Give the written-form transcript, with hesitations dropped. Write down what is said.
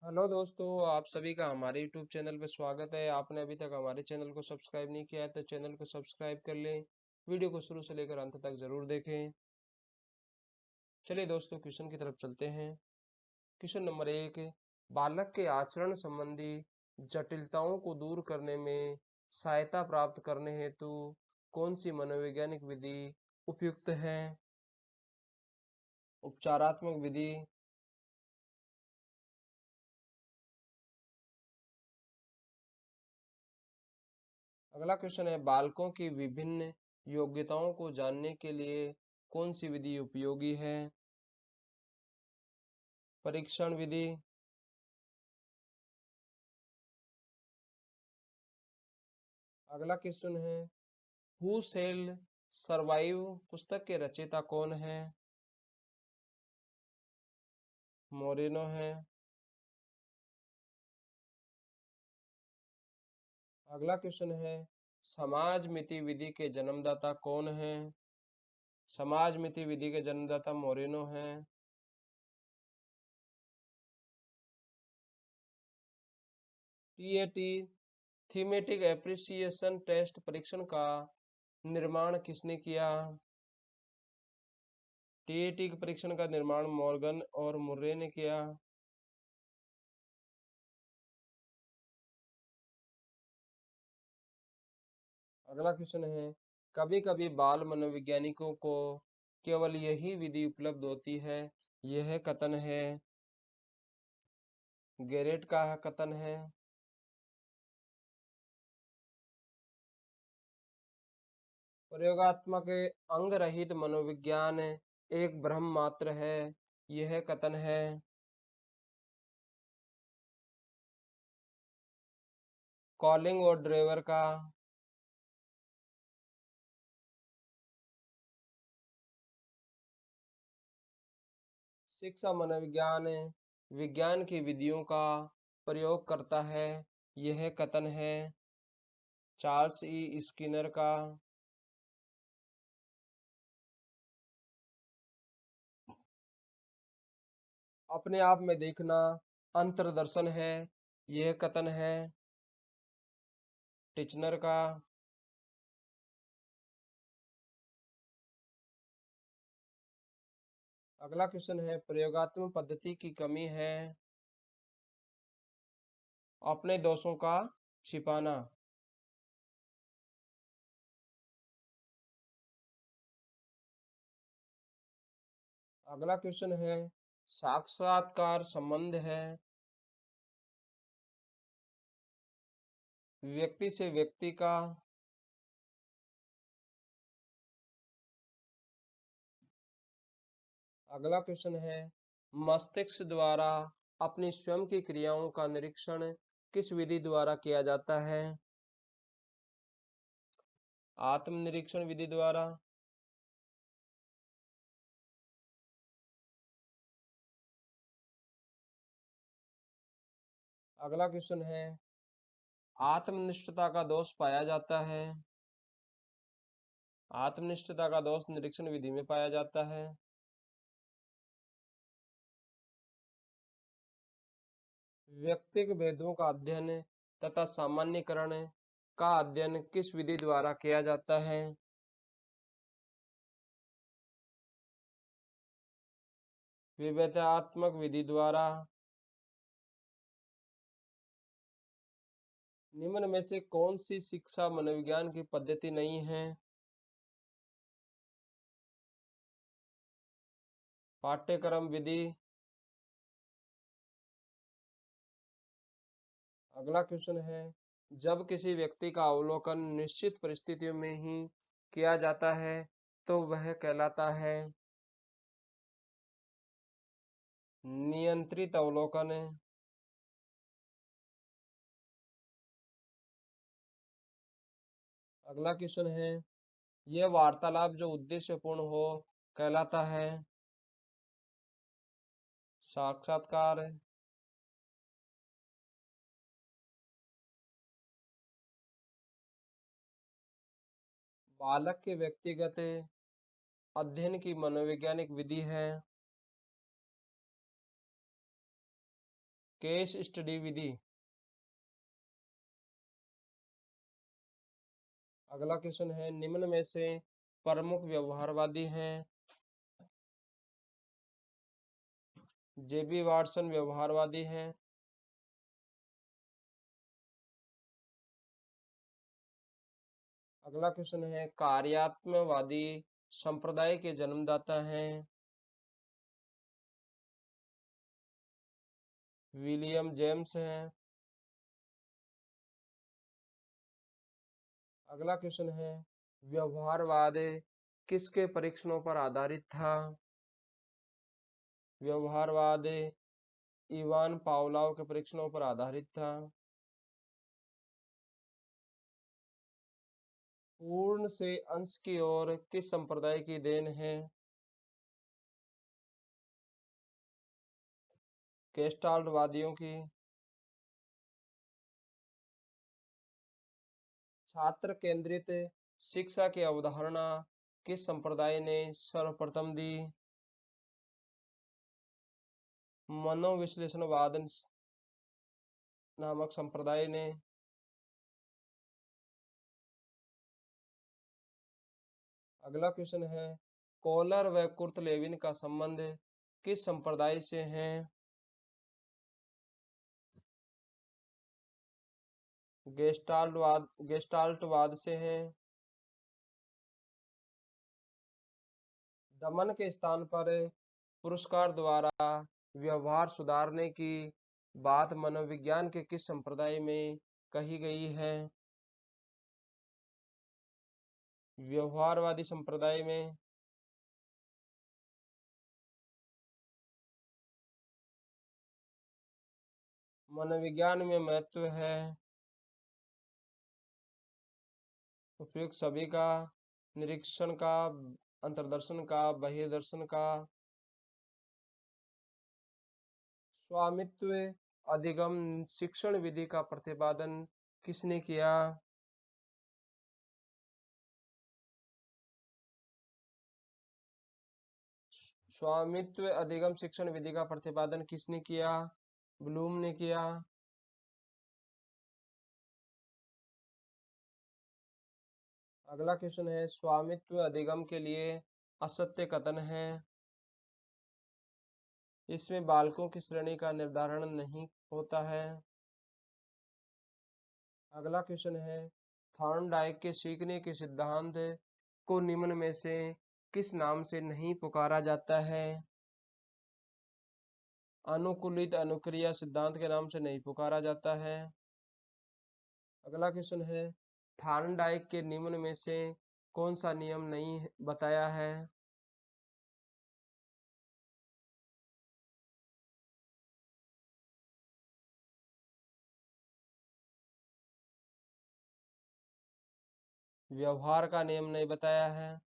Hello दोस्तों, आप सभी का हमारे YouTube चैनल पर स्वागत है। आपने अभी तक हमारे चैनल को सब्सक्राइब नहीं किया है तो चैनल को सब्सक्राइब कर लें। वीडियो को शुरू से लेकर अंत तक जरूर देखें। चलिए दोस्तों, क्वेश्चन की तरफ चलते हैं। Question number 1। बालक के आचरण संबंधी जटिलताओं को दूर करने में सहायता प्राप्त करने हेतु कौन सी मनोवैज्ञानिक विधि उपयुक्त है? उपचारात्मक विधि। अगला क्वेश्चन है, बालकों की विभिन्न योग्यताओं को जानने के लिए कौन सी विधि उपयोगी है? परीक्षण विधि। अगला क्वेश्चन है, हु सेल सरवाइव पुस्तक के रचयिता कौन है? मोरिनो है। अगला क्वेश्चन है, समाज मिति विधि के जन्मदाता कौन है? समाज मिति विधि के जन्मदाता मोरिनो है। टीएटी थीमेटिक एप्रिसिएशन टेस्ट परीक्षण का निर्माण किसने किया? टीएटी के परीक्षण का निर्माण मॉर्गन और मुर्रे ने किया। अगला क्वेश्चन है, कभी कभी बाल मनोवैज्ञानिकों को केवल यही विधि उपलब्ध होती है, यह कथन है? गेरेट का कथन है। प्रयोगात्मक अंग रहित मनोविज्ञान एक भ्रम मात्र है, यह कथन है? कॉलिंग और ड्रेवर का। शिक्षा मनोविज्ञान विज्ञान की विधियों का प्रयोग करता है, यह कथन है? चार्ल्स ई स्किनर का। अपने आप में देखना अंतर्दर्शन है, यह कथन है? टिचनर का। अगला क्वेश्चन है, प्रयोगात्मक पद्धति की कमी है? अपने दोषों का छिपाना। अगला क्वेश्चन है, साक्षात्कार संबंध है व्यक्ति से व्यक्ति का। अगला क्वेश्चन है, मस्तिष्क द्वारा अपनी स्वयं की क्रियाओं का निरीक्षण किस विधि द्वारा किया जाता है? आत्मनिरीक्षण विधि द्वारा। अगला क्वेश्चन है, आत्मनिष्ठता का दोष पाया जाता है? आत्मनिष्ठता का दोष निरीक्षण विधि में पाया जाता है। व्यक्तिगत भेदों का अध्ययन तथा सामान्यीकरण का अध्ययन किस विधि द्वारा किया जाता है? विवेचनात्मक विधि द्वारा। निम्न में से कौन सी शिक्षा मनोविज्ञान की पद्धति नहीं है? पाठ्यक्रम विधि। अगला क्वेश्चन है, जब किसी व्यक्ति का अवलोकन निश्चित परिस्थितियों में ही किया जाता है तो वह कहलाता है? नियंत्रित अवलोकन। अगला क्वेश्चन है, यह वार्तालाप जो उद्देश्यपूर्ण हो कहलाता है? साक्षात्कार। बालक के व्यक्तिगत अध्ययन की मनोवैज्ञानिक विधि है? केस स्टडी विधि। अगला क्वेश्चन है, निम्न में से प्रमुख व्यवहारवादी हैं। जेबी वाटसन व्यवहारवादी हैं। अगला क्वेश्चन है, कार्यात्मवादी संप्रदाय के जन्मदाता हैं। विलियम जेम्स हैं। अगला क्वेश्चन है, व्यवहारवाद किसके परीक्षणों पर आधारित था? व्यवहारवाद इवान पावलोव के परीक्षणों पर आधारित था। पूर्ण से अंश की ओर किस संप्रदाय की देन है? गेस्टाल्टवादियों की। छात्र केंद्रित शिक्षा की अवधारणा किस संप्रदाय ने सर्वप्रथम दी? मनोविश्लेषणवाद नामक संप्रदाय ने। अगला क्वेश्चन है, कोलर व कुर्तलेविन का संबंध किस संप्रदाय से है? गेस्टाल्टवाद से है। दमन के स्थान पर पुरस्कार द्वारा व्यवहार सुधारने की बात मनोविज्ञान के किस संप्रदाय में कही गई है? व्यवहारवादी संप्रदाय में। मनोविज्ञान में महत्व है उपयुक्त सभी का, निरीक्षण का, अंतर्दर्शन का, बहिर्दर्शन का। स्वामित्व अधिगम शिक्षण विधि का प्रतिपादन किसने किया? स्वामित्व अधिगम शिक्षण विधि का प्रतिपादन किसने किया? ब्लूम ने किया। अगला क्वेश्चन है, स्वामित्व अधिगम के लिए असत्य कथन है। इसमें बालकों की श्रेणी का निर्धारण नहीं होता है। अगला क्वेश्चन है, थॉर्नडाइक के सीखने के सिद्धांत को निम्न में से किस नाम से नहीं पुकारा जाता है? अनुकूलित अनुक्रिया सिद्धांत के नाम से नहीं पुकारा जाता है। अगला क्वेश्चन है, थॉर्नडाइक के निम्न में से कौन सा नियम नहीं बताया है? व्यवहार का नियम नहीं बताया है।